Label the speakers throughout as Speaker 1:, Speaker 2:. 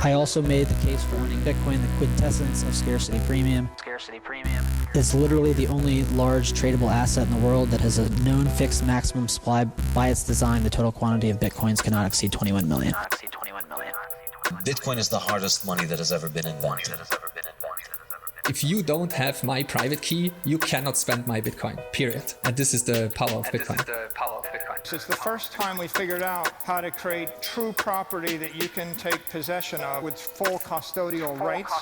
Speaker 1: I also made the case for owning Bitcoin, the quintessence of scarcity premium. It's literally the only large tradable asset in the world that has a known fixed maximum supply. By its design, the total quantity of Bitcoins cannot exceed 21 million.
Speaker 2: Bitcoin is the hardest money that has ever been invented.
Speaker 3: If you don't have my private key, you cannot spend my Bitcoin, period. And this is the power of Bitcoin.
Speaker 4: It's the first time we figured out how to create true property that you can take possession of with full custodial rights.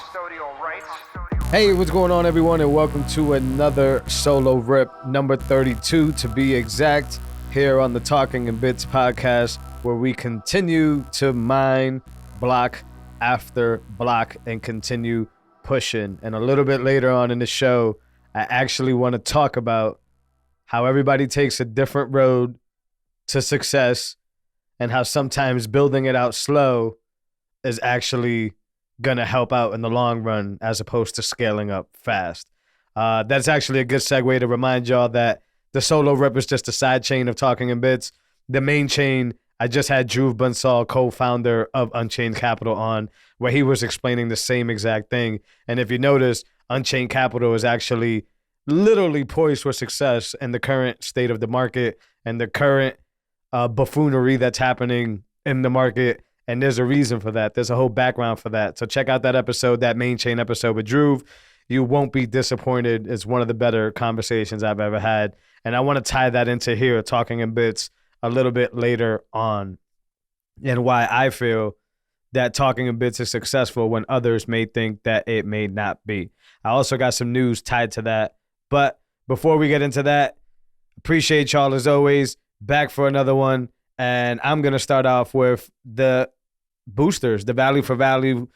Speaker 5: Hey, what's going on, everyone, and welcome to another solo rip, number 32 to be exact, here on the Talking in Bits podcast, where we continue to mine block after block and continue pushing. And a little bit later on in the show, I actually want to talk about how everybody takes a different road to success and how sometimes building it out slow is actually going to help out in the long run as opposed to scaling up fast. That's actually a good segue to remind y'all that the solo rip is just a side chain of Talking in Bits. The main chain, I just had Dhruv Bansal, co-founder of Unchained Capital, on, where he was explaining the same exact thing. And if you notice, Unchained Capital is actually literally poised for success in the current state of the market and the current buffoonery that's happening in the market. And there's a reason for that. There's a whole background for that. So check out that episode, that main chain episode with Dhruv. You won't be disappointed. It's one of the better conversations I've ever had. And I want to tie that into here, Talking in Bits, a little bit later on, and why I feel that Talking in Bits is successful when others may think that it may not be. I also got some news tied to that. But before we get into that, appreciate y'all as always. Back for another one. And I'm going to start off with the boosters, the value for value,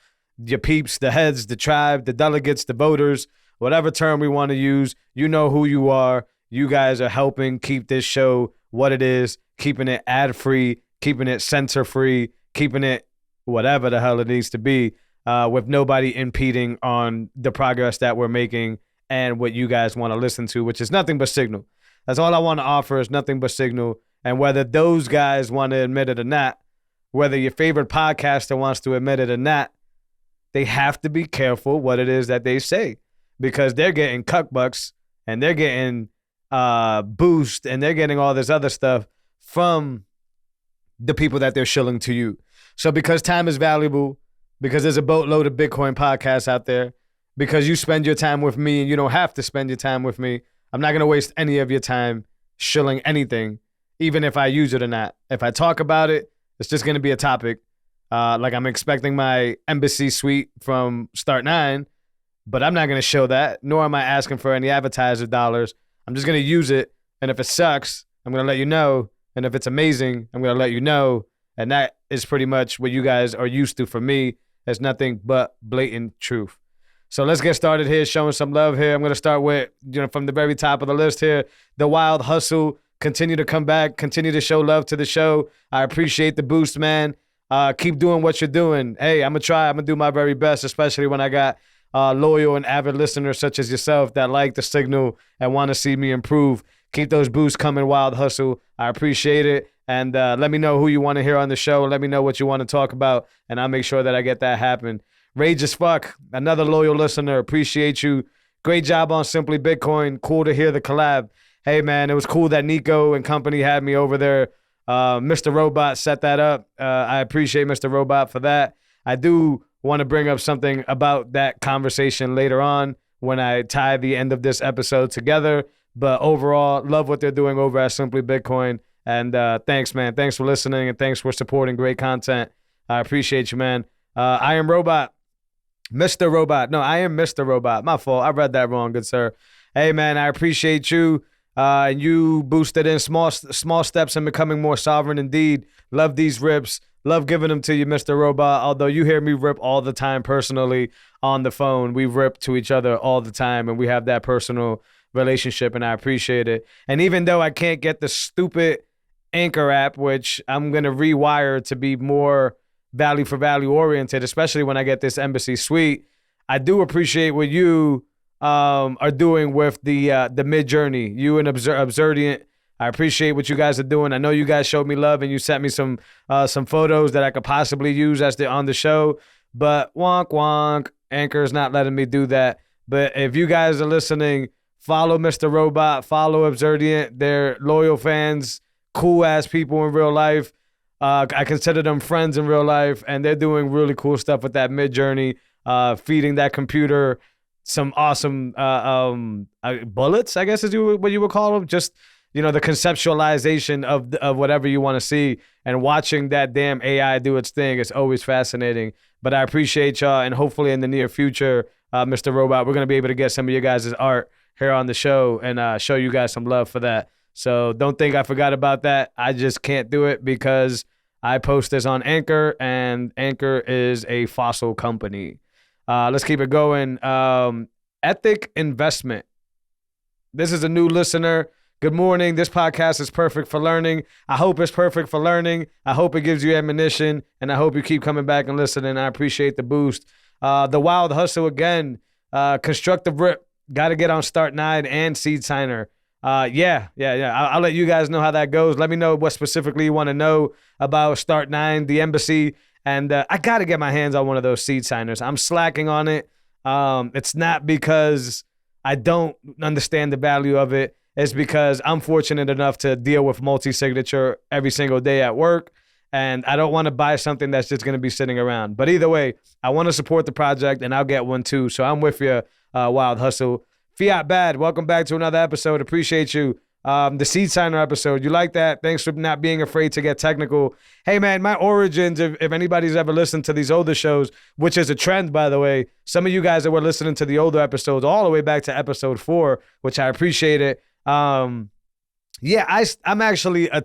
Speaker 5: your peeps, the heads, the tribe, the delegates, the voters, whatever term we want to use. You know who you are. You guys are helping keep this show what it is, keeping it ad-free, keeping it censor-free, keeping it whatever the hell it needs to be, with nobody impeding on the progress that we're making and what you guys want to listen to, which is nothing but signal. That's all I want to offer, is nothing but signal. And whether those guys want to admit it or not, whether your favorite podcaster wants to admit it or not, they have to be careful what it is that they say, because they're getting cuck bucks and they're getting boost and they're getting all this other stuff from the people that they're shilling to you. So because time is valuable, because there's a boatload of Bitcoin podcasts out there, because you spend your time with me and you don't have to spend your time with me, I'm not going to waste any of your time shilling anything, even if I use it or not. If I talk about it, it's just going to be a topic. Like I'm expecting my embassy suite from Start 9, but I'm not going to show that, nor am I asking for any advertiser dollars. I'm just going to use it, and if it sucks, I'm going to let you know, and if it's amazing, I'm going to let you know, and that is pretty much what you guys are used to from me. It's nothing but blatant truth. So let's get started here, showing some love here. I'm going to start with, from the very top of the list here, the Wild Hustle. Continue to come back, continue to show love to the show. I appreciate the boost, man. Keep doing what you're doing. Hey, I'm going to try. I'm going to do my very best, especially when I got loyal and avid listeners such as yourself that like the signal and want to see me improve. Keep those boosts coming, Wild Hustle. I appreciate it. And let me know who you want to hear on the show. Let me know what you want to talk about, and I'll make sure that I get that happen. Rage as fuck, another loyal listener. Appreciate you. Great job on Simply Bitcoin. Cool to hear the collab. Hey, man, it was cool that Nico and company had me over there. Mr. Robot set that up. I appreciate Mr. Robot for that. I do want to bring up something about that conversation later on when I tie the end of this episode together. But overall, love what they're doing over at Simply Bitcoin. And thanks, man. Thanks for listening, and thanks for supporting great content. I appreciate you, man. I am Robot. Mr. Robot. No, I am Mr. Robot. My fault. I read that wrong, good sir. Hey, man, I appreciate you. You boosted in small steps in becoming more sovereign indeed. Love these rips. Love giving them to you, Mr. Robot. Although you hear me rip all the time personally on the phone. We rip to each other all the time, and we have that personal relationship, and I appreciate it. And even though I can't get the stupid Anchor app, which I'm going to rewire to be more value for value oriented, especially when I get this embassy suite, I do appreciate what you are doing with the mid journey. You and Observant, I appreciate what you guys are doing. I know you guys showed me love and you sent me some photos that I could possibly use on the show. but wonk wonk. Anchor's not letting me do that. But if you guys are listening, follow Mr. Robot, follow Observant. They're loyal fans, cool ass people in real life. I consider them friends in real life, and they're doing really cool stuff with that Mid-Journey, feeding that computer some awesome bullets, I guess is what you would call them. Just, the conceptualization of whatever you want to see, and watching that damn AI do its thing is always fascinating. But I appreciate y'all, and hopefully in the near future, Mr. Robot, we're going to be able to get some of your guys' art here on the show and show you guys some love for that. So don't think I forgot about that. I just can't do it because I post this on Anchor, and Anchor is a fossil company. Let's keep it going. Ethic Investment. This is a new listener. Good morning. This podcast is perfect for learning. I hope it's perfect for learning. I hope it gives you ammunition, and I hope you keep coming back and listening. I appreciate the boost. The Wild Hustle again. Constructive Rip. Got to get on Start 9 and Seed Signer. Yeah. I'll let you guys know how that goes. Let me know what specifically you want to know about Start 9, the embassy, and I got to get my hands on one of those Seed Signers. I'm slacking on it. It's not because I don't understand the value of it. It's because I'm fortunate enough to deal with multi-signature every single day at work, and I don't want to buy something that's just going to be sitting around. But either way, I want to support the project, and I'll get one too. So I'm with you, Wild Hustle. Fiat Bad, welcome back to another episode. Appreciate you. The Seed Signer episode, you like that? Thanks for not being afraid to get technical. Hey, man, my origins, if anybody's ever listened to these older shows, which is a trend, by the way, some of you guys that were listening to the older episodes all the way back to episode 4, which I appreciate it. I'm actually I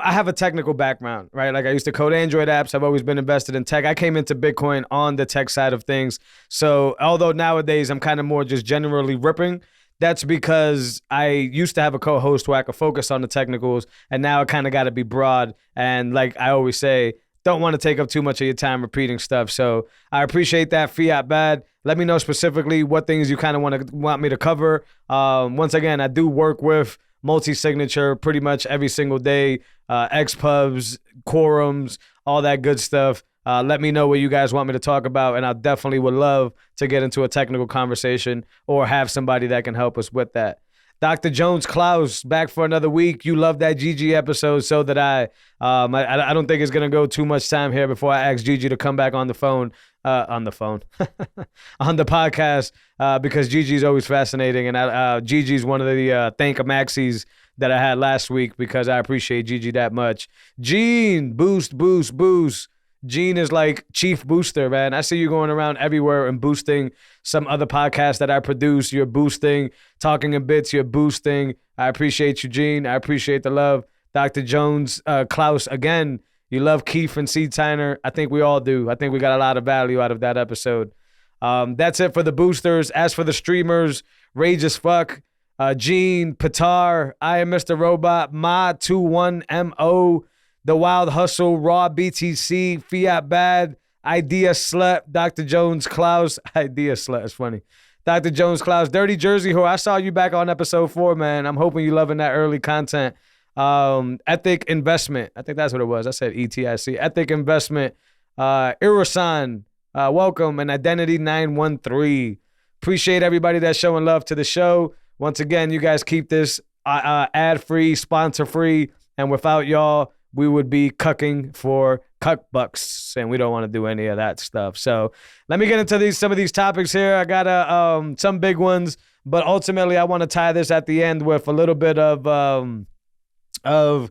Speaker 5: have a technical background, right? Like I used to code Android apps. I've always been invested in tech. I came into Bitcoin on the tech side of things. So although nowadays I'm kind of more just generally ripping, that's because I used to have a co-host where I could focus on the technicals, and now it kind of got to be broad. And like I always say, don't want to take up too much of your time repeating stuff. So I appreciate that, Fiat Bad. Let me know specifically what things you kind of want me to cover. Once again, I do work with multi-signature pretty much every single day, XPubs, quorums, all that good stuff. Let me know what you guys want me to talk about, and I definitely would love to get into a technical conversation or have somebody that can help us with that. Dr. Jones Klaus, back for another week. You love that Gigi episode, so did I. I don't think it's going to go too much time here before I ask Gigi to come back on the phone, on the podcast, because Gigi's always fascinating. And Gigi's one of the thank-a-maxis that I had last week because I appreciate Gigi that much. Gene, boost. Gene is like chief booster, man. I see you going around everywhere and boosting some other podcasts that I produce. You're boosting Talking in Bits. You're boosting. I appreciate you, Gene. I appreciate the love. Dr. Jones, Klaus, again, you love Keith and Seed Signer. I think we all do. I think we got a lot of value out of that episode. That's it for the boosters. As for the streamers, Rage as Fuck, Gene, Patar, I am Mr. Robot, Ma21MO, The Wild Hustle, Raw BTC, Fiat Bad, Idea Slut, Dr. Jones Klaus. Idea Slut is funny. Dr. Jones Klaus, Dirty Jersey Whore. I saw you back on episode 4, man. I'm hoping you're loving that early content. Ethic Investment. I think that's what it was. I said ETIC. Ethic Investment. Irasan, welcome. And Identity 913. Appreciate everybody that's showing love to the show. Once again, you guys keep this ad-free, sponsor-free, and without y'all, we would be cucking for cuck bucks, and we don't want to do any of that stuff. So let me get into some of these topics here. I got some big ones, but ultimately I want to tie this at the end with a little bit of how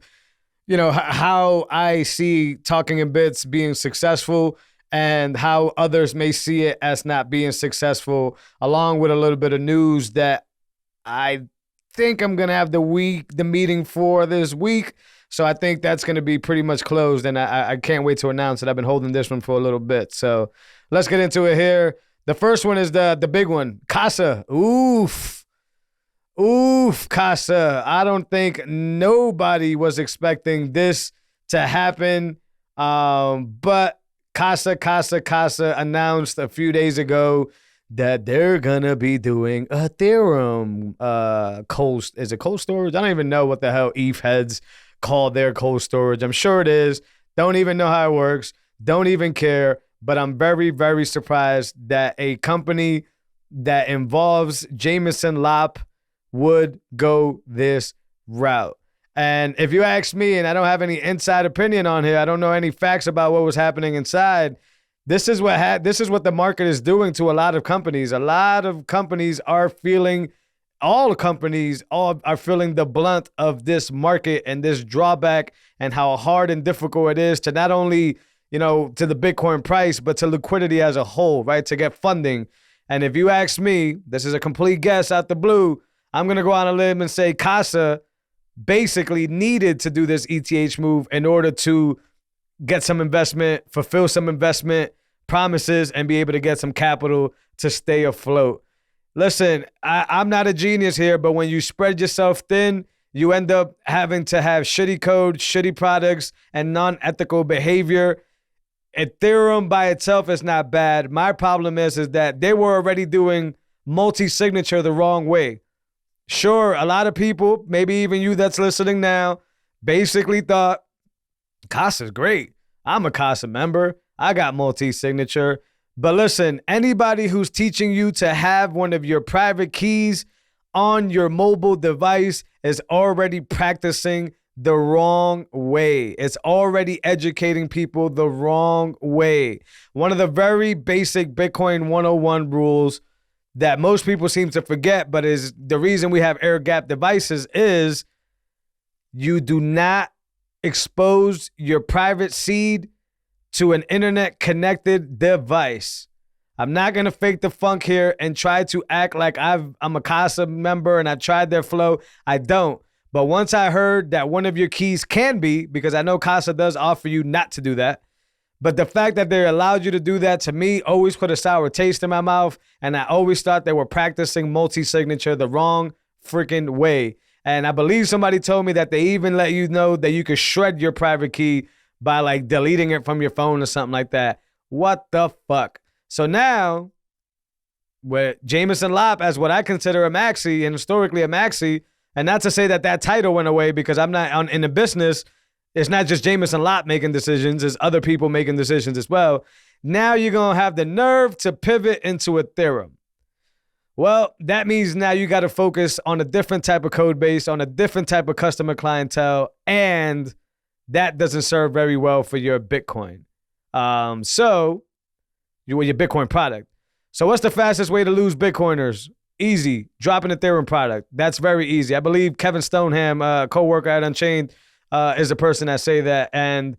Speaker 5: I see Talking in Bits being successful and how others may see it as not being successful, along with a little bit of news that I think I'm going to have the meeting for this week. So I think that's going to be pretty much closed, and I can't wait to announce it. I've been holding this one for a little bit. So let's get into it here. The first one is the big one, Casa. Oof, Casa. I don't think nobody was expecting this to happen. But Casa announced a few days ago that they're gonna be doing Ethereum cold storage? I don't even know what the hell ETH heads call their cold storage. I'm sure it is. Don't even know how it works. don't even care. But I'm very, very surprised that a company that involves Jameson Lop would go this route. And if you ask me, and I don't have any inside opinion on here, I don't know any facts about what was happening inside. This is what the market is doing to a lot of companies. A lot of companies are feeling, all companies are feeling the blunt of this market and this drawback and how hard and difficult it is to not only, to the Bitcoin price, but to liquidity as a whole, right? To get funding. And if you ask me, this is a complete guess out the blue, I'm going to go on a limb and say Casa basically needed to do this ETH move in order to get some investment, fulfill some investment promises, and be able to get some capital to stay afloat. Listen, I'm not a genius here, but when you spread yourself thin, you end up having to have shitty code, shitty products, and non-ethical behavior. Ethereum by itself is not bad. My problem is that they were already doing multi-signature the wrong way. Sure, a lot of people, maybe even you that's listening now, basically thought, Casa's great. I'm a Casa member. I got multi-signature. But listen, anybody who's teaching you to have one of your private keys on your mobile device is already practicing the wrong way. It's already educating people the wrong way. One of the very basic Bitcoin 101 rules that most people seem to forget, but is the reason we have air gap devices, is you do not expose your private seed to an internet connected device. I'm not going to fake the funk here and try to act like I'm a Casa member and I tried their flow. I don't. But once I heard that one of your keys can be, because I know Casa does offer you not to do that, but the fact that they allowed you to do that, to me, always put a sour taste in my mouth. And I always thought they were practicing multi-signature the wrong freaking way. And I believe somebody told me that they even let you know that you could shred your private key by like deleting it from your phone or something like that. What the fuck? So now, with Jameson Lop as what I consider a maxi, and historically a maxi, and not to say that title went away, because I'm not in the business. It's not just Jameson Lop making decisions, it's other people making decisions as well. Now you're going to have the nerve to pivot into Ethereum. Well, that means now you got to focus on a different type of code base, on a different type of customer clientele, and that doesn't serve very well for your Bitcoin. So your Bitcoin product. So what's the fastest way to lose Bitcoiners? Easy. Drop an Ethereum product. That's very easy. I believe Kevin Stoneham, co-worker at Unchained, is the person that say that. And,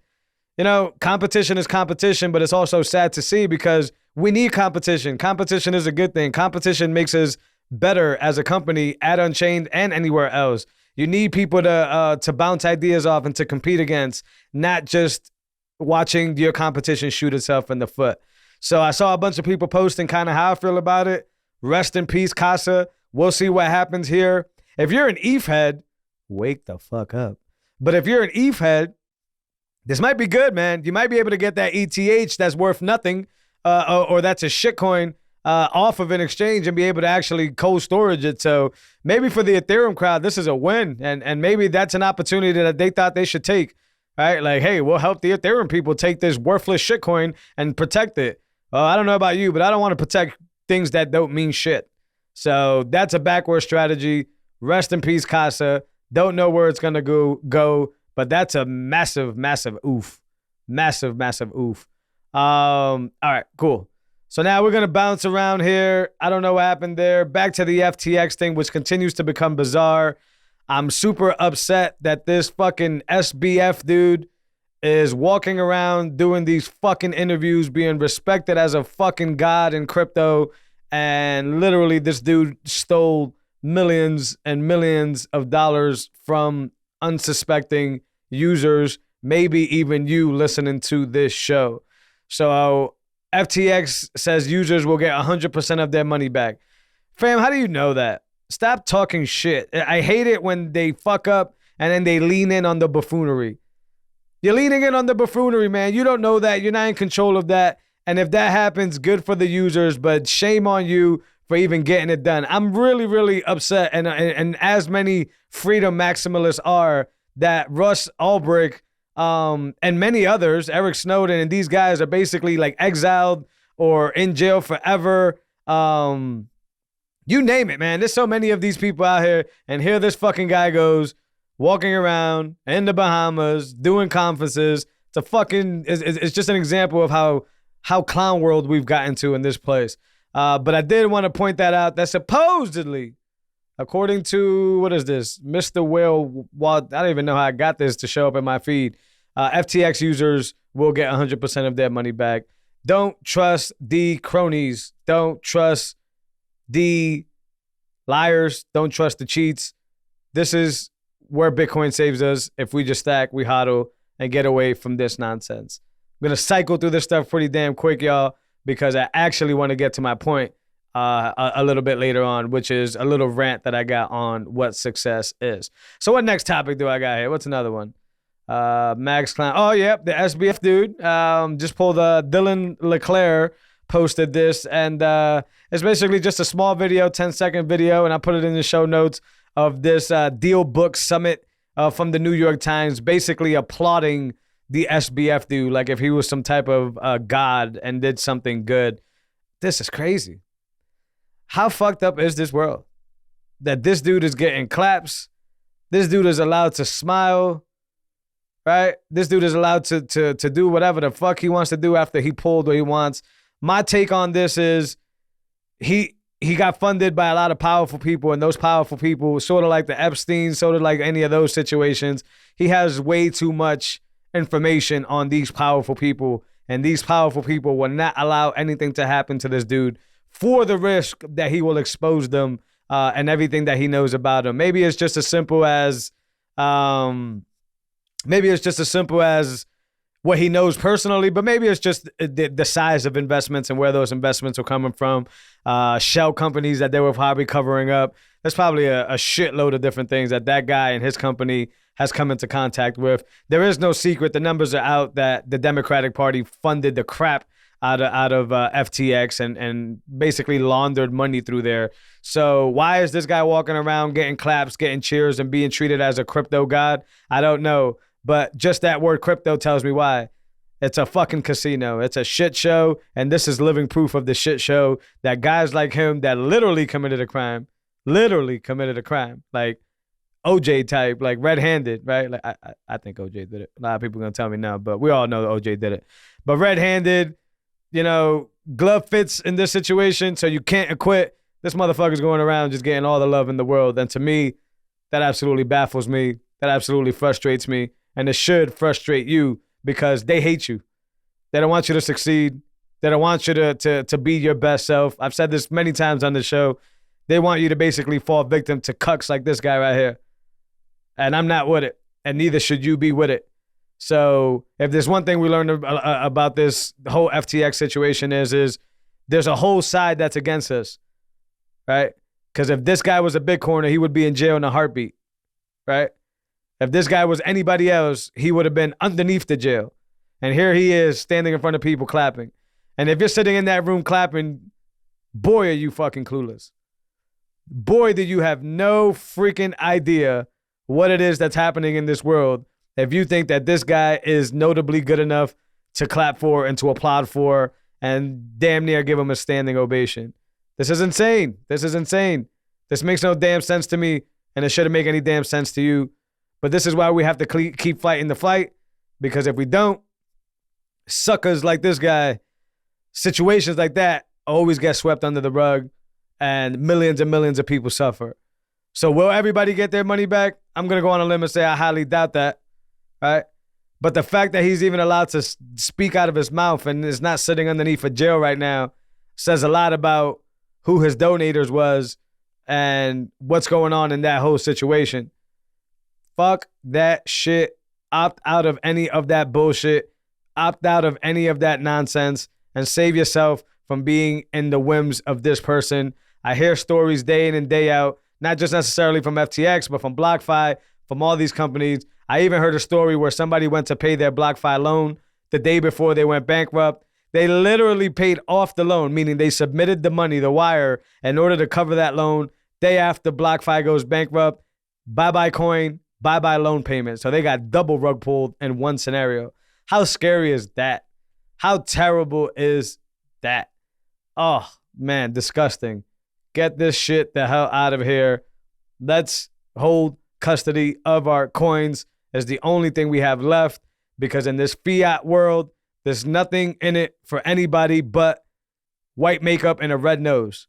Speaker 5: competition is competition, but it's also sad to see because we need competition. Competition is a good thing. Competition makes us better as a company at Unchained and anywhere else. You need people to bounce ideas off and to compete against, not just watching your competition shoot itself in the foot. So I saw a bunch of people posting kind of how I feel about it. Rest in peace, Casa. We'll see what happens here. If you're an ETH head, wake the fuck up. But if you're an ETH head, this might be good, man. You might be able to get that ETH that's worth nothing, or that's a shitcoin off of an exchange and be able to actually cold storage it. So maybe for the Ethereum crowd, this is a win. And maybe that's an opportunity that they thought they should take, right? Like, hey, we'll help the Ethereum people take this worthless shitcoin and protect it. I don't know about you, but I don't want to protect things that don't mean shit. So that's a backward strategy. Rest in peace, Casa. Don't know where it's going to go, but that's a massive, massive oof. Massive, massive oof. All right, cool. So now we're going to bounce around here. I don't know what happened there. Back to the FTX thing, which continues to become bizarre. I'm super upset that this fucking SBF dude is walking around doing these fucking interviews, being respected as a fucking god in crypto. And literally this dude stole millions and millions of dollars from unsuspecting users, maybe even you listening to this show. So FTX says users will get 100% of their money back. Fam, how do you know that? Stop talking shit. I hate it when they fuck up and then they lean in on the buffoonery. You're leaning in on the buffoonery, man. You don't know that. You're not in control of that. And if that happens, good for the users, but shame on you for even getting it done. I'm really, really upset, and as many freedom maximalists are, that Russ Ulbricht and many others, Eric Snowden and these guys are basically like exiled or in jail forever. You name it, man. There's so many of these people out here, and here this fucking guy goes walking around in the Bahamas doing conferences. It's just an example of how clown world we've gotten to in this place. But I did want to point that out. That supposedly, according to, what is this? Mr. Will, I don't even know how I got this to show up in my feed. FTX users will get 100% of their money back. Don't trust the cronies. Don't trust the liars. Don't trust the cheats. This is where Bitcoin saves us. If we just stack, we hodl, and get away from this nonsense. I'm going to cycle through this stuff pretty damn quick, y'all, because I actually want to get to my point a little bit later on, which is a little rant that I got on what success is. So what next topic do I got here? What's another one? Max Klein. Oh, yep, the SBF dude. Just pulled Dylan LeClaire posted this, and it's basically just a small video, 10-second video, and I put it in the show notes of this Deal Book Summit from the New York Times, basically applauding the SBF dude, like if he was some type of god and did something good. This is crazy. How fucked up is this world? That this dude is getting claps. This dude is allowed to smile, right? This dude is allowed to do whatever the fuck he wants to do after he pulled what he wants. My take on this is he got funded by a lot of powerful people, and those powerful people, sort of like the Epstein, sort of like any of those situations, he has way too much information on these powerful people, and these powerful people will not allow anything to happen to this dude for the risk that he will expose them and everything that he knows about him. Maybe it's just as simple as what he knows personally, but maybe it's just the size of investments and where those investments are coming from. Shell companies that they were probably covering up. There's probably a shitload of different things that guy and his company has come into contact with. There is no secret. The numbers are out that the Democratic Party funded the crap out of FTX and basically laundered money through there. So why is this guy walking around getting claps, getting cheers, and being treated as a crypto god? I don't know. But just that word crypto tells me why. It's a fucking casino. It's a shit show. And this is living proof of the shit show that guys like him that literally committed a crime, like OJ type, like red-handed, right? Like I think OJ did it. A lot of people are going to tell me no, but we all know that OJ did it. But red-handed, glove fits in this situation, so you can't acquit. This motherfucker's going around just getting all the love in the world. And to me, that absolutely baffles me. That absolutely frustrates me. And it should frustrate you because they hate you. They don't want you to succeed. They don't want you to be your best self. I've said this many times on the show. They want you to basically fall victim to cucks like this guy right here. And I'm not with it. And neither should you be with it. So if there's one thing we learned about this whole FTX situation is there's a whole side that's against us, right? Because if this guy was a Bitcoiner, he would be in jail in a heartbeat, right? If this guy was anybody else, he would have been underneath the jail. And here he is standing in front of people clapping. And if you're sitting in that room clapping, boy, are you fucking clueless. Boy, do you have no freaking idea what it is that's happening in this world if you think that this guy is notably good enough to clap for and to applaud for and damn near give him a standing ovation. This is insane. This makes no damn sense to me, and it shouldn't make any damn sense to you. But this is why we have to keep fighting the fight, because if we don't, suckers like this guy, situations like that always get swept under the rug, and millions of people suffer. So will everybody get their money back? I'm going to go on a limb and say I highly doubt that, right? But the fact that he's even allowed to speak out of his mouth and is not sitting underneath a jail right now says a lot about who his donators was and what's going on in that whole situation. Fuck that shit. Opt out of any of that bullshit. Opt out of any of that nonsense and save yourself from being in the whims of this person. I hear stories day in and day out, not just necessarily from FTX, but from BlockFi, from all these companies. I even heard a story where somebody went to pay their BlockFi loan the day before they went bankrupt. They literally paid off the loan, meaning they submitted the money, the wire, in order to cover that loan. Day after BlockFi goes bankrupt, bye-bye coin, bye-bye loan payment. So they got double rug pulled in one scenario. How scary is that? How terrible is that? Oh, man, disgusting. Get this shit the hell out of here. Let's hold custody of our coins as the only thing we have left, because in this fiat world, there's nothing in it for anybody but white makeup and a red nose.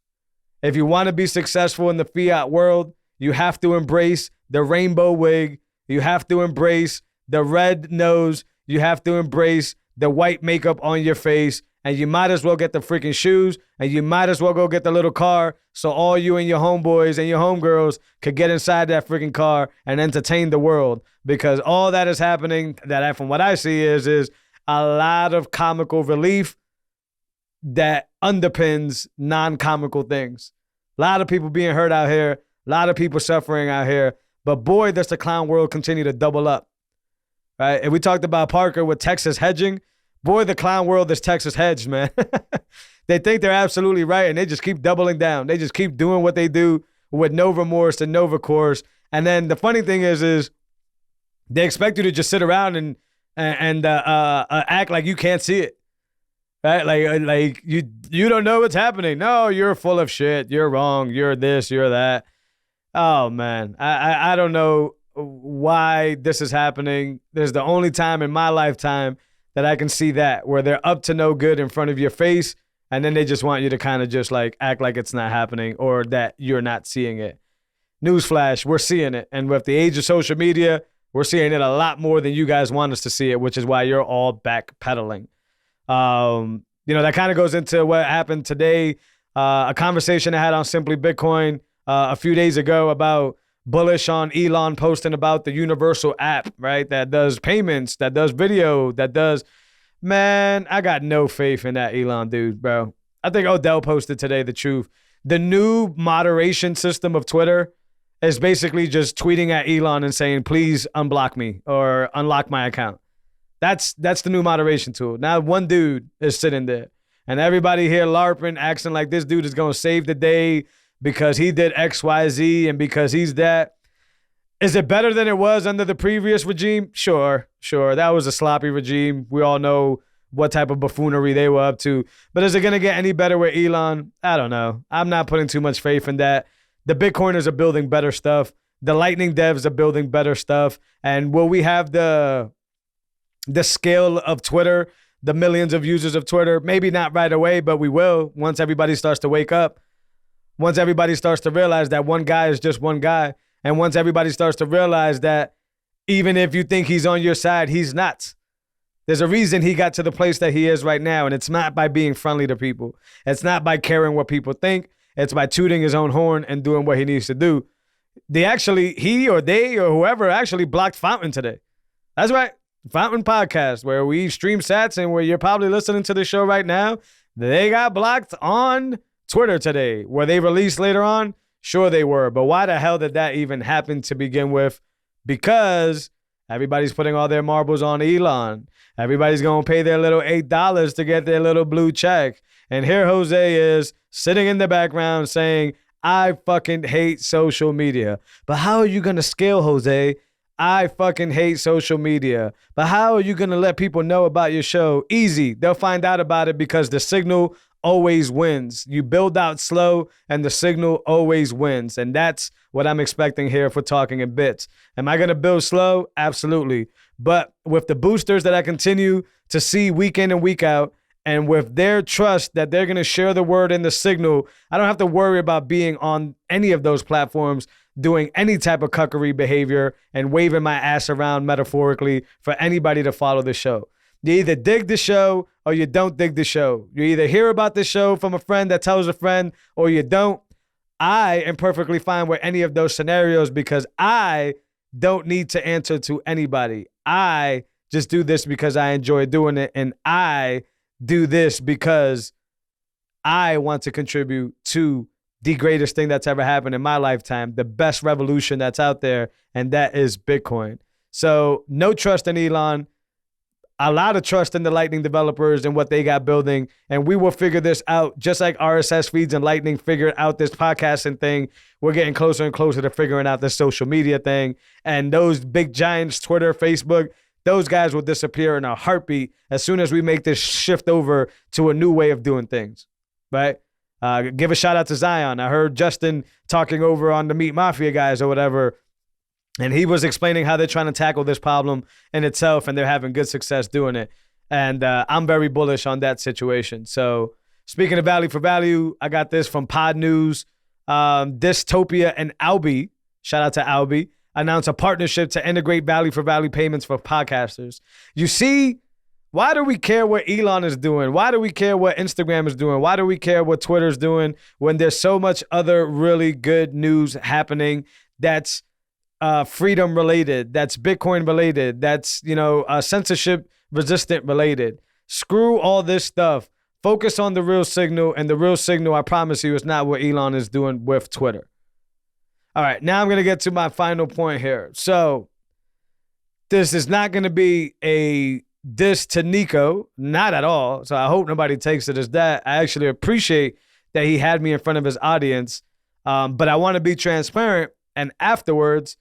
Speaker 5: If you want to be successful in the fiat world, you have to embrace the rainbow wig. You have to embrace the red nose. You have to embrace the white makeup on your face. And you might as well get the freaking shoes, and you might as well go get the little car so all you and your homeboys and your homegirls could get inside that freaking car and entertain the world. Because all that is happening, that from what I see, is a lot of comical relief that underpins non-comical things. A lot of people being hurt out here, a lot of people suffering out here. But boy, does the clown world continue to double up. Right? And we talked about Parker with Texas hedging. Boy, the clown world is Texas hedged, man. They think they're absolutely right, and they just keep doubling down. They just keep doing what they do with no remorse and no recourse. And then the funny thing is they expect you to just sit around and act like you can't see it, right? Like you don't know what's happening. No, you're full of shit. You're wrong. You're this. You're that. Oh man, I don't know why this is happening. This is the only time in my lifetime that I can see that, where they're up to no good in front of your face, and then they just want you to kind of just like act like it's not happening or that you're not seeing it. Newsflash, we're seeing it. And with the age of social media, we're seeing it a lot more than you guys want us to see it, which is why you're all backpedaling. That kind of goes into what happened today. A conversation I had on Simply Bitcoin a few days ago about bullish on Elon posting about the universal app, right? That does payments, that does video, that does... Man, I got no faith in that Elon dude, bro. I think Odell posted today the truth. The new moderation system of Twitter is basically just tweeting at Elon and saying, please unblock me or unlock my account. That's the new moderation tool. Now one dude is sitting there and everybody here LARPing, acting like this dude is going to save the day because he did X, Y, Z, and because he's that. Is it better than it was under the previous regime? Sure. That was a sloppy regime. We all know what type of buffoonery they were up to. But is it going to get any better with Elon? I don't know. I'm not putting too much faith in that. The Bitcoiners are building better stuff. The Lightning devs are building better stuff. And will we have the scale of Twitter, the millions of users of Twitter? Maybe not right away, but we will once everybody starts to wake up. Once everybody starts to realize that one guy is just one guy. And once everybody starts to realize that even if you think he's on your side, he's not. There's a reason he got to the place that he is right now, and it's not by being friendly to people. It's not by caring what people think. It's by tooting his own horn and doing what he needs to do. He or they or whoever actually blocked Fountain today. That's right. Fountain Podcast, where we stream sats and where you're probably listening to the show right now. They got blocked on Twitter today. Were they released later on? Sure they were. But why the hell did that even happen to begin with? Because everybody's putting all their marbles on Elon. Everybody's going to pay their little $8 to get their little blue check. And here Jose is sitting in the background saying, I fucking hate social media. But how are you going to scale, Jose? I fucking hate social media. But how are you going to let people know about your show? Easy. They'll find out about it because the signal always wins. You build out slow and the signal always wins. And that's what I'm expecting here for Talking in Bits. Am I going to build slow? Absolutely. But with the boosters that I continue to see week in and week out, and with their trust that they're going to share the word in the signal, I don't have to worry about being on any of those platforms doing any type of cuckery behavior and waving my ass around metaphorically for anybody to follow the show. You either dig the show or you don't dig the show. You either hear about the show from a friend that tells a friend or you don't. I am perfectly fine with any of those scenarios because I don't need to answer to anybody. I just do this because I enjoy doing it, and I do this because I want to contribute to the greatest thing that's ever happened in my lifetime, the best revolution that's out there, and that is Bitcoin. So no trust in Elon. a lot of trust in the Lightning developers and what they got building, and we will figure this out just like RSS feeds and Lightning figured out this podcasting thing. We're getting closer and closer to figuring out this social media thing, and those big giants, Twitter, Facebook, those guys will disappear in a heartbeat as soon as we make this shift over to a new way of doing things, right? Give a shout out to Zion. I heard Justin talking over on the Meat Mafia guys or whatever, and he was explaining how they're trying to tackle this problem in itself, and they're having good success doing it. And I'm very bullish on that situation. So speaking of value for value, I got this from Pod News. Dystopia and Albi, shout out to Albi, announced a partnership to integrate value for value payments for podcasters. You see, why do we care what Elon is doing? Why do we care what Instagram is doing? Why do we care what Twitter's doing when there's so much other really good news happening that's freedom related, that's Bitcoin related, that's, censorship resistant related? Screw all this stuff. Focus on the real signal, and the real signal, I promise you, is not what Elon is doing with Twitter. All right, now I'm going to get to my final point here. So this is not going to be a diss to Nico, not at all. So I hope nobody takes it as that. I actually appreciate that he had me in front of his audience, but I want to be transparent. And afterwards,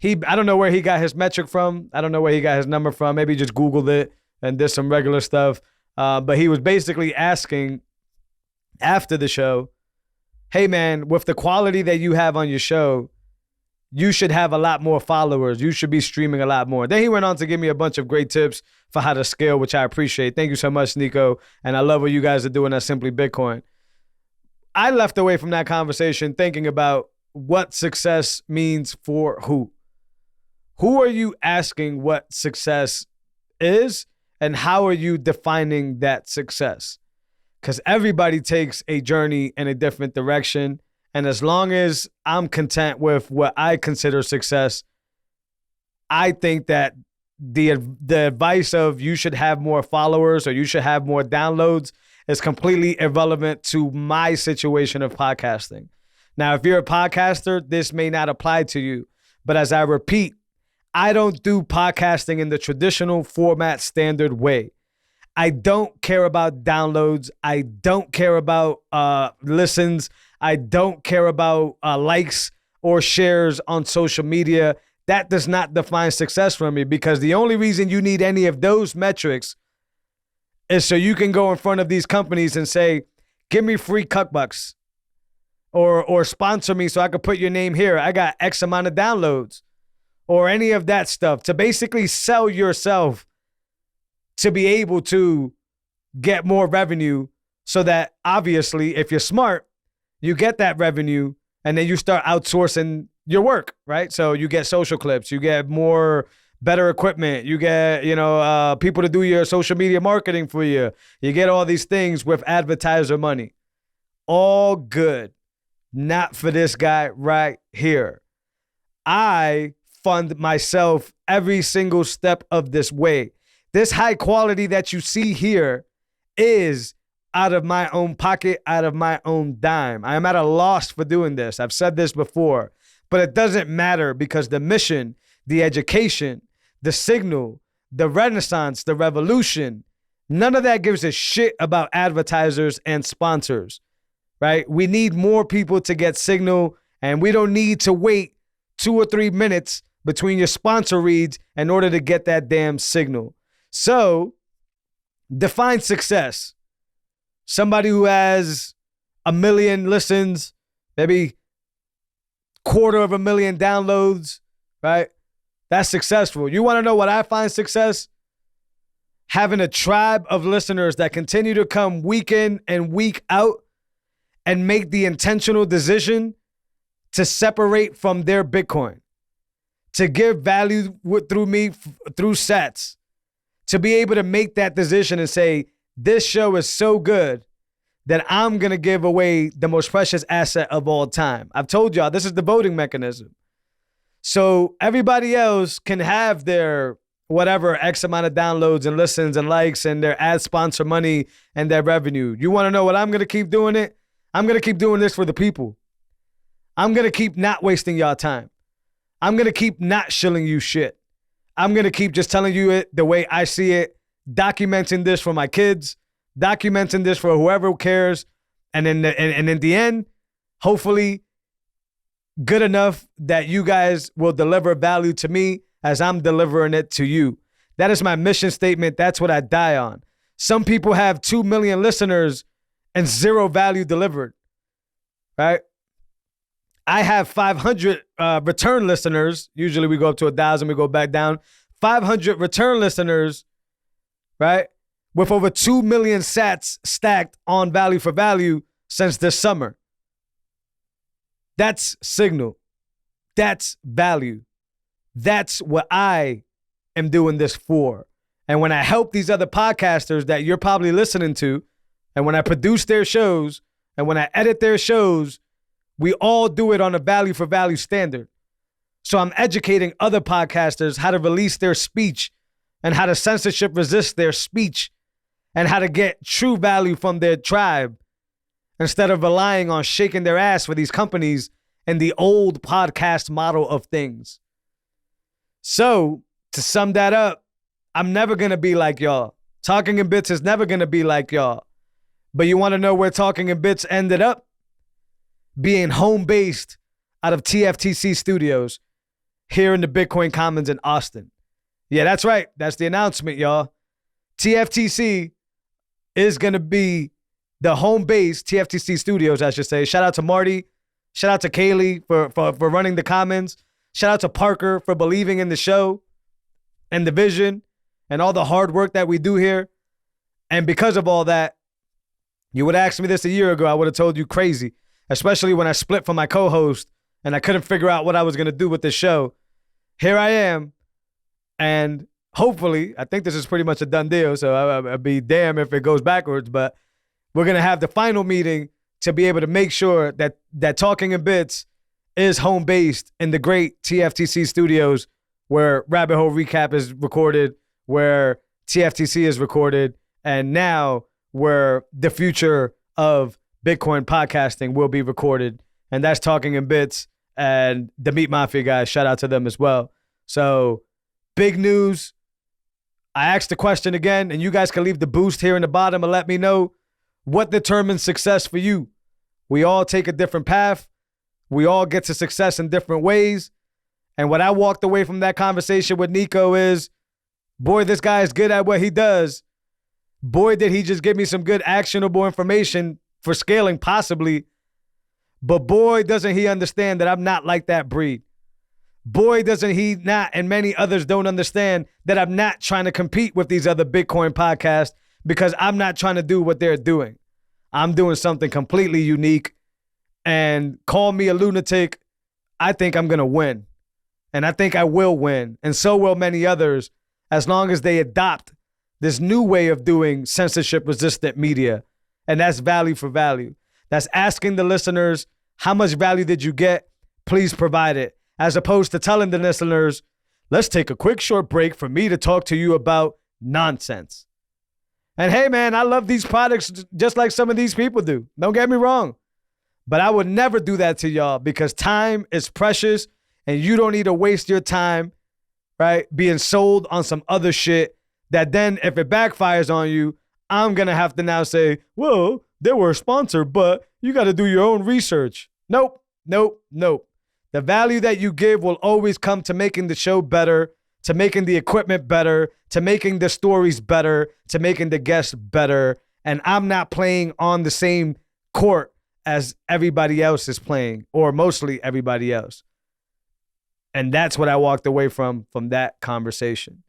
Speaker 5: I don't know where he got his metric from. I don't know where he got his number from. Maybe he just Googled it and did some regular stuff. But he was basically asking after the show, hey, man, with the quality that you have on your show, you should have a lot more followers. You should be streaming a lot more. Then he went on to give me a bunch of great tips for how to scale, which I appreciate. Thank you so much, Nico. And I love what you guys are doing at Simply Bitcoin. I left away from that conversation thinking about what success means for who. Who are you asking what success is, and how are you defining that success? Because everybody takes a journey in a different direction. And as long as I'm content with what I consider success, I think that the advice of you should have more followers or you should have more downloads is completely irrelevant to my situation of podcasting. Now, if you're a podcaster, this may not apply to you. But as I repeat, I don't do podcasting in the traditional format standard way. I don't care about downloads. I don't care about listens. I don't care about likes or shares on social media. That does not define success for me, because the only reason you need any of those metrics is so you can go in front of these companies and say, give me free cuckbucks or sponsor me so I can put your name here. I got X amount of downloads or any of that stuff, to basically sell yourself to be able to get more revenue, so that obviously if you're smart, you get that revenue and then you start outsourcing your work, right? So you get social clips, you get better equipment, you get, people to do your social media marketing for you. You get all these things with advertiser money. All good. Not for this guy right here. I fund myself every single step of this way. This high quality that you see here is out of my own pocket, out of my own dime. I am at a loss for doing this. I've said this before, but it doesn't matter, because the mission, the education, the signal, the renaissance, the revolution, none of that gives a shit about advertisers and sponsors, right? We need more people to get signal, and we don't need to wait 2 or 3 minutes between your sponsor reads in order to get that damn signal. So define success. Somebody who has 1 million listens, maybe 250,000 downloads, right? That's successful. You want to know what I find success? Having a tribe of listeners that continue to come week in and week out and make the intentional decision to separate from their Bitcoin, to give value through me, through sats, to be able to make that decision and say, this show is so good that I'm going to give away the most precious asset of all time. I've told y'all, this is the voting mechanism. So everybody else can have their whatever X amount of downloads and listens and likes and their ad sponsor money and their revenue. You want to know what I'm going to keep doing it? I'm going to keep doing this for the people. I'm going to keep not wasting y'all time. I'm going to keep not shilling you shit. I'm going to keep just telling you it the way I see it, documenting this for my kids, documenting this for whoever cares. And in the end, hopefully good enough that you guys will deliver value to me as I'm delivering it to you. That is my mission statement. That's what I die on. Some people have 2 million listeners and zero value delivered, right? I have 500 return listeners. Usually we go up to 1,000, we go back down. 500 return listeners, right? With over 2 million sats stacked on value for value since this summer. That's signal. That's value. That's what I am doing this for. And when I help these other podcasters that you're probably listening to, and when I produce their shows, and when I edit their shows, we all do it on a value for value standard. So I'm educating other podcasters how to release their speech and how to censorship resist their speech and how to get true value from their tribe instead of relying on shaking their ass for these companies and the old podcast model of things. So to sum that up, I'm never going to be like y'all. Talking in Bits is never going to be like y'all. But you want to know where Talking in Bits ended up? Being home-based out of TFTC Studios here in the Bitcoin Commons in Austin. Yeah, that's right. That's the announcement, y'all. TFTC is going to be the home base, TFTC Studios, I should say. Shout out to Marty. Shout out to Kaylee for running the Commons. Shout out to Parker for believing in the show and the vision and all the hard work that we do here. And because of all that, you would ask me this a year ago, I would have told you crazy, especially when I split from my co-host and I couldn't figure out what I was going to do with this show. Here I am, and hopefully, I think this is pretty much a done deal, so I'd be damn if it goes backwards, but we're going to have the final meeting to be able to make sure that Talking in Bits is home-based in the great TFTC Studios where Rabbit Hole Recap is recorded, where TFTC is recorded, and now where the future of Bitcoin podcasting will be recorded, and that's Talking in Bits. And the Meat Mafia guys, shout out to them as well. So, big news. I asked the question again, and you guys can leave the boost here in the bottom and let me know what determines success for you. We all take a different path. We all get to success in different ways. And what I walked away from that conversation with Nico is, boy, this guy is good at what he does. Boy, did he just give me some good actionable information for scaling possibly. But boy, doesn't he understand that I'm not like that breed. Boy, doesn't he not, and many others don't understand that I'm not trying to compete with these other Bitcoin podcasts because I'm not trying to do what they're doing. I'm doing something completely unique. And call me a lunatic, I think I'm going to win. And I think I will win. And so will many others, as long as they adopt this new way of doing censorship-resistant media. And that's value for value. That's asking the listeners, how much value did you get? Please provide it. As opposed to telling the listeners, let's take a quick short break for me to talk to you about nonsense. And hey, man, I love these products just like some of these people do. Don't get me wrong. But I would never do that to y'all because time is precious and you don't need to waste your time, right, being sold on some other shit that then if it backfires on you, I'm going to have to now say, well, they were a sponsor, but you got to do your own research. Nope. The value that you give will always come to making the show better, to making the equipment better, to making the stories better, to making the guests better. And I'm not playing on the same court as everybody else is playing, or mostly everybody else. And that's what I walked away from that conversation.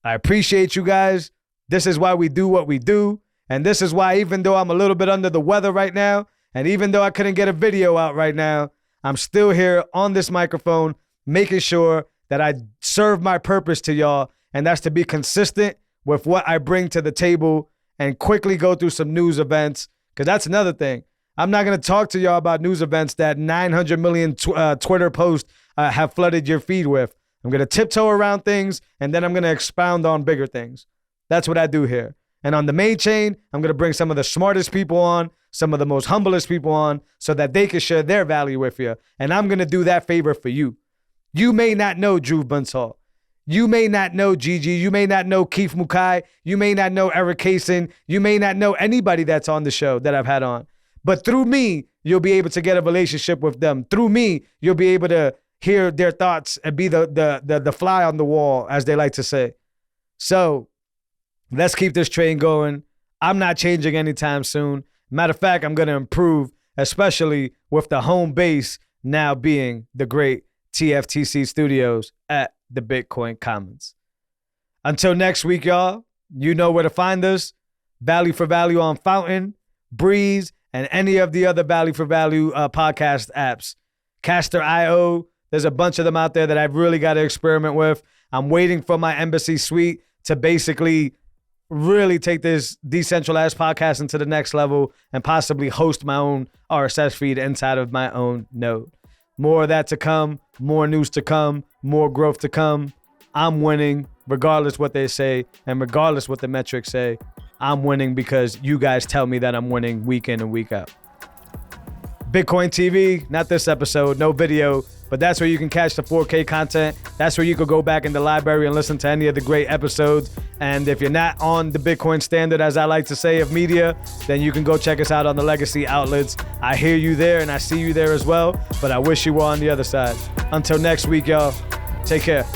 Speaker 5: I appreciate you guys. This is why we do what we do. And this is why, even though I'm a little bit under the weather right now, and even though I couldn't get a video out right now, I'm still here on this microphone, making sure that I serve my purpose to y'all. And that's to be consistent with what I bring to the table and quickly go through some news events. Because that's another thing. I'm not going to talk to y'all about news events that 900 million Twitter posts have flooded your feed with. I'm going to tiptoe around things, and then I'm going to expound on bigger things. That's what I do here. And on the main chain, I'm going to bring some of the smartest people on, some of the most humblest people on, so that they can share their value with you. And I'm going to do that favor for you. You may not know Drew Bunsall. You may not know Gigi. You may not know Keith Mukai. You may not know Eric Kaysen. You may not know anybody that's on the show that I've had on. But through me, you'll be able to get a relationship with them. Through me, you'll be able to hear their thoughts and be the fly on the wall, as they like to say. So let's keep this train going. I'm not changing anytime soon. Matter of fact, I'm going to improve, especially with the home base now being the great TFTC Studios at the Bitcoin Commons. Until next week, y'all, you know where to find us. Value for Value on Fountain, Breeze, and any of the other Value for Value podcast apps. Caster.io, there's a bunch of them out there that I've really got to experiment with. I'm waiting for my Embassy suite to basically really take this decentralized podcast into the next level and possibly host my own RSS feed inside of my own node. More of that to come, more news to come, more growth to come. I'm winning regardless what they say and regardless what the metrics say. I'm winning because you guys tell me that I'm winning week in and week out. Bitcoin TV, not this episode, no video, but that's where you can catch the 4K content. That's where you could go back in the library and listen to any of the great episodes. And if you're not on the Bitcoin standard, as I like to say, of media, then you can go check us out on the legacy outlets. I hear you there and I see you there as well, but I wish you were on the other side. Until next week, y'all, take care.